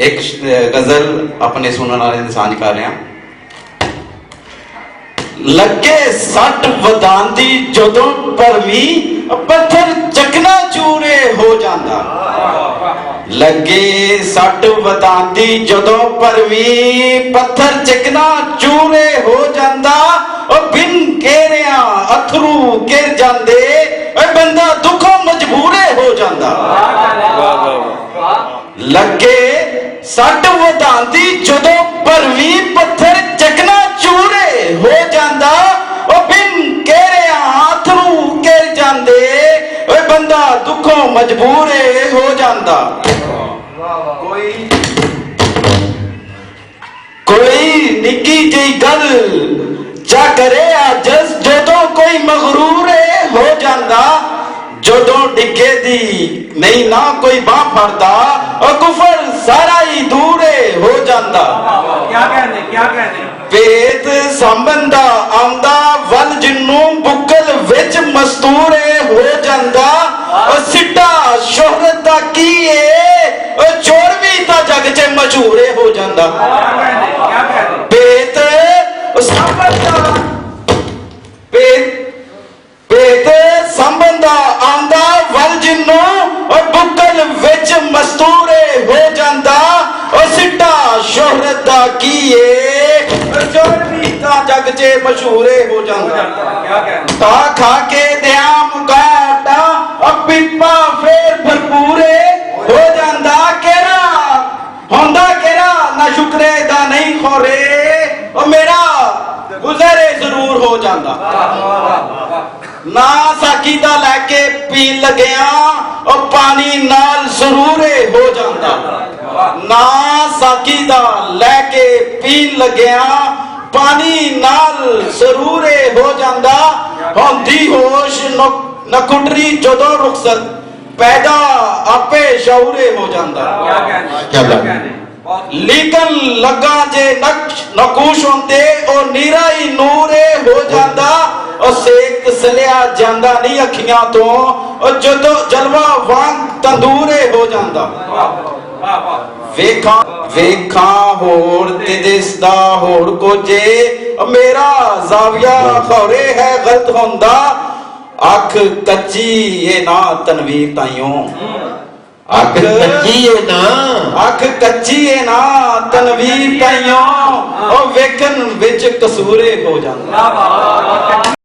एक गजल अपने सुनने वाले ने सांझ कर रहे हैं। लगे सट वधांदी जदों परवी पत्थर चकना चूरे हो जांदा। लगे सट वधांदी जदों परवी पत्थर चकना चूरे हो जांदा। और बिन घेरिया अथरू गिर जांदे बंदा दुखों मजबूरे हो जांदा। लगे सट वधांदी जदों परवी पत्थर चकना चूरे हो जांदा। और बिन घेरिया अथरू गिर जांदे बंदा दुखों मजबूरे हो जांदा। कोई निकी जी गल जा करे जस जदों कोई मगरूरे हो जांदा। जदों डिगे दी नहीं ना कोई बाह फड़दा और कुफर सारा ही दूरे हो जांदा। क्या कहने पेत संबंधा आंदा वल जिन्नू बुकल विच मस्तूरे हो जांदा। और सिट्टा शोहरत दा की और चोर भी ता जग च मशहूरे हो जांदा। क्या कहने पेत संबंधा पेत संबंधा आंदा वल जिन्नू और बुकल विच मस्तूरे हो जांदा। और सिट्टा शोहरत दा की चोर भी ता जग च मशहूरे हो जांदा। ता खा के दिया मुकाटा और पिपा फेर भरपूरे हो जांदा। केरा होंदा केरा ना शुक्रे दा नहीं खोरे और मेरा गुजरे जरूर हो जांदा। ना साकी दा लैके पी लग्या और पानी नाल सरूरे हो जांदा। ना साकी दा लैके पी लग्या पानी नाल सरूरे हो जांदा। होंदी होश नकुटरी जदों रुखसत पैदा आपे शौरे हो जांदा। क्या कहने लीकन लगा जे नकूश होंदे और नीरा ही नूरे हो जांदा। और सेक सलिया जांदा नहीं अखियां तो और जदों जलवा वांग तंदूरे हो जांदा। वेखा वेखा होर ते दिसदा होर कोजे मेरा जाविया खौरे है गलत होंदा। अख कच्ची ये ना तनवीर ताइयों अख कच्ची है ना अख कच्ची है ना तनवीर ताइयों और वेखन विच कसूरे हो जांदा।